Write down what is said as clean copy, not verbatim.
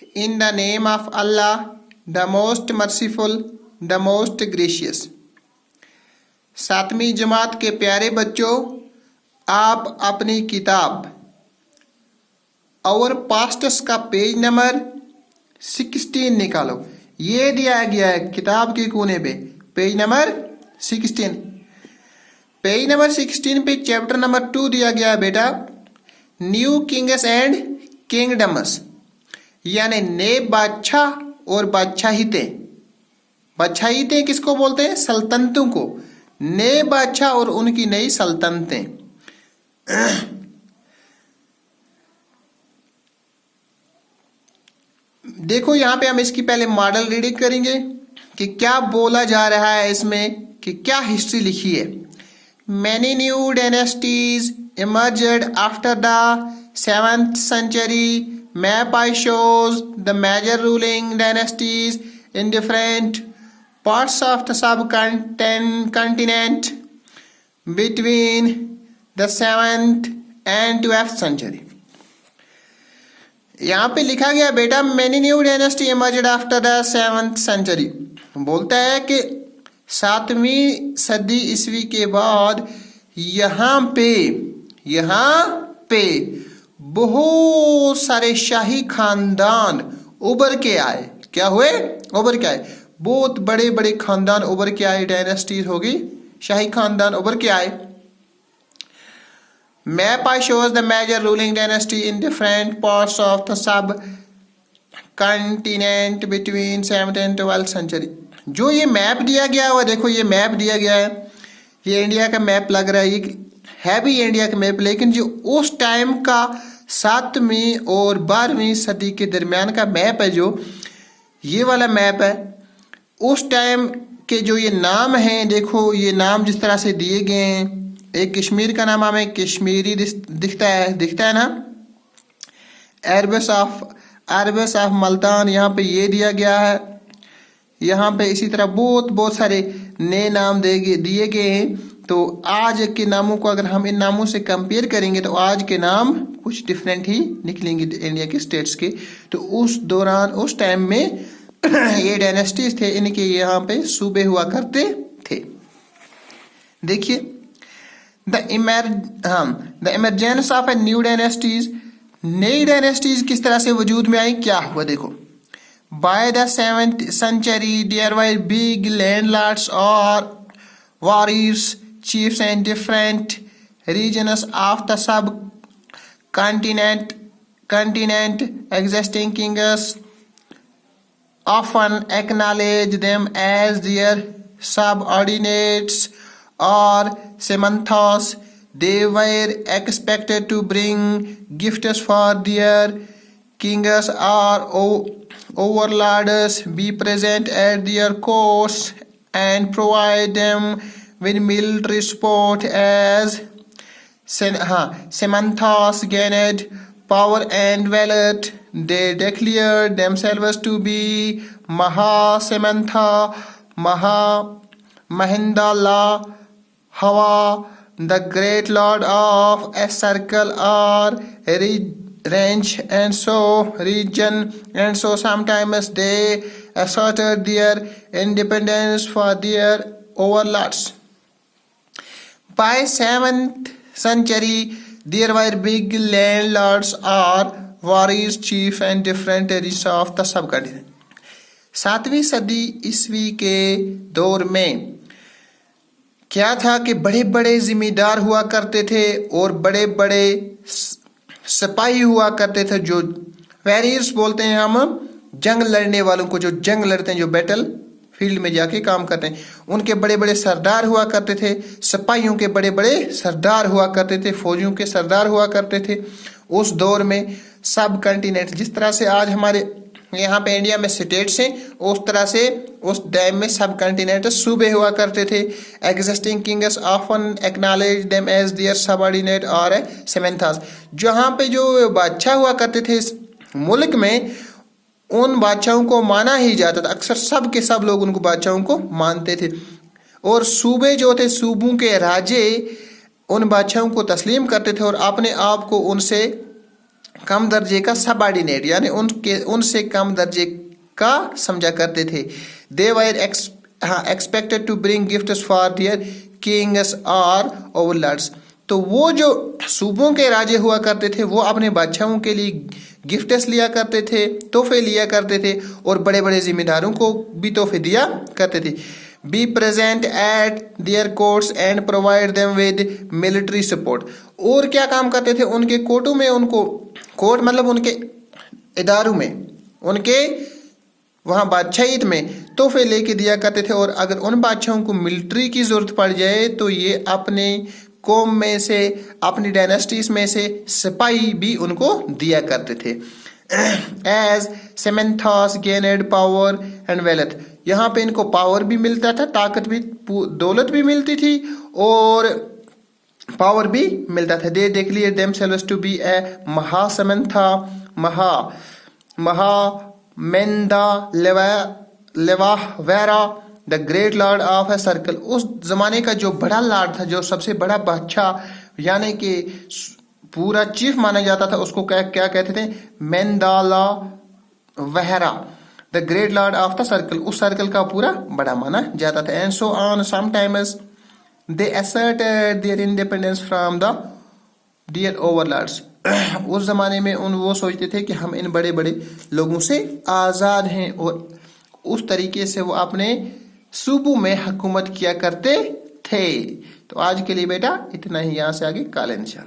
In the name of Allah, the most merciful, the most gracious. सातवीं जमात के प्यारे बच्चों, आप अपनी किताब और पास्टस का पेज नंबर 16 निकालो। ये दिया गया है किताब के कोने पे, पेज नंबर 16। पेज नंबर 16 पे चैप्टर नंबर 2 दिया गया है बेटा, न्यू किंग्स एंड किंगडम्स, यानी नए बादशाह और बादशाहितें। बादशाहितें किसको बोलते हैं? सल्तनतों को। नए बादशाह और उनकी नई सल्तनतें। देखो यहाँ पे हम इसकी पहले मॉडल रीडिंग करेंगे कि क्या बोला जा रहा है इसमें, कि क्या हिस्ट्री लिखी है। Many new dynasties emerged after the 7th century. Map shows the major ruling dynasties in different parts of the subcontinent between the 7th and 12th century. यहाँ पे लिखा गया बेटा, many new dynasty emerged after the 7th century। बोलता है कि 7वीं सदी ईस्वी के बाद यहाँ पे बहुत सारे शाही खानदान उभर के आए। क्या हुए? उभर के आए। बहुत बड़े बड़े खानदान उभर के आए, डायनेस्टीज होगी, शाही खानदान उभर के आए। Map shows the major ruling dynasty in different parts of the subcontinent between 7th and 12th century। जो ये मैप दिया गया है, देखो ये मैप दिया गया है, ये इंडिया का मैप लग रहा है, ये है भी इंडिया का मैप, लेकिन जो उस टाइम का 7वीं और 12वीं सदी के दरमियान का मैप है, जो ये वाला मैप है, उस टाइम के जो ये नाम हैं, देखो ये नाम जिस तरह से दिए गए हैं। एक कश्मीर का नाम हमें कश्मीरी दिखता है ना। अरबस ऑफ मल्तान यहाँ पे ये दिया गया है। यहाँ पे इसी तरह बहुत सारे नए नाम दिए गए हैं। तो आज के नामों को अगर हम इन नामों से कंपेयर करेंगे तो आज के नाम कुछ डिफरेंट ही निकलेंगे इंडिया के स्टेट्स के। तो उस दौरान, उस टाइम में ये डायनेस्टीज थे, इनके यहाँ पे सूबे हुआ करते थे। देखिए, the emergence of a new dynasties, नई डायनेस्टीज किस तरह से वजूद में आई, क्या हुआ देखो। By the 7th century, there were big landlords or warriors, chiefs in different regions of the subcontinent. Existing kings often acknowledge them as their subordinates or samanthas. They were expected to bring gifts for their kings or overlords, be present at their courts, and provide them with military support. As samanthas gained power and wealth, they declared themselves to be Mahasamantha, Mahendala, Hawa, the great lord of a circle or range, and so region, and so sometimes they asserted their independence for their overlords. By 7th century, there were big landlords or warriors, chief and different regions of the subcontinent. 7वीं सदी ईस्वी के दौर में क्या था कि बड़े बड़े जिम्मेदार हुआ करते थे और बड़े बड़े सिपाही हुआ करते थे, जो वॉरियर्स बोलते हैं हम, जंग लड़ने वालों को, जो जंग लड़ते हैं, जो बैटल फील्ड में जाके काम करते हैं, उनके बड़े बड़े सरदार हुआ करते थे। सिपाहियों के बड़े बड़े सरदार हुआ करते थे, फौजियों के सरदार हुआ करते थे। उस दौर में सब कंटिनेंट, जिस तरह से आज हमारे यहाँ पे इंडिया में स्टेट्स हैं, उस तरह से उस टाइम में सब कंटिनेंट सूबे हुआ करते थे। Existing kings often acknowledge them as their subordinate और सेमेंथास, जहाँ पे जो बादशाह हुआ करते थे इस मुल्क में, उन बादशाहों को माना ही जाता था। अक्सर सब के सब लोग उनको बादशाहों को मानते थे, और सूबे जो थे, सूबों के राजे उन बादशाहों को तस्लीम करते थे और अपने आप को उनसे कम दर्जे का सबऑर्डिनेट, यानी उनसे कम दर्जे का समझा करते थे। They were expected to bring gifts for their kings और ओवरलॉर्ड्स। तो वो जो सूबों के राजे हुआ करते थे वो अपने बादशाहों के लिए गिफ्ट्स लिया करते थे, तोहफे लिया करते थे, और बड़े बड़े जिम्मेदारों को भी तोहफे दिया करते थे। Be present at there courts and provide them with military support. और क्या काम करते थे उनके कोर्टों में, उनको कोर्ट मतलब उनके इदारों में, उनके वहाँ बादशाहियत में तोहफे लेके दिया करते थे। और अगर उन बादशाहों को मिलिट्री की जरूरत पड़ जाए तो ये अपने कौम में से, अपनी डायनेस्टीज में से सिपाही भी उनको दिया करते थे। As samantas gained power and wealth, यहाँ पे इनको पावर भी मिलता था, ताकत भी, दौलत भी मिलती थी और पावर भी मिलता था। They declared themselves to be a mahasamanta mandaleshvara the great lord of a circle. उस जमाने का जो बड़ा लॉर्ड था, जो सबसे बड़ा बादशाह, यानी कि पूरा चीफ माना जाता था, उसको क्या कहते थे? Mandaleshvara, the great lord of the circle. उस सर्कल का पूरा बड़ा माना जाता था। And so on sometimes they asserted their independence from the their overlords. उस जमाने में वो सोचते थे कि हम इन बड़े बड़े लोगों से आज़ाद हैं, और उस तरीके से वो अपने सूबों में हुकूमत किया करते थे। तो आज के लिए बेटा इतना ही, यहाँ से आगे कल इंशाल्लाह।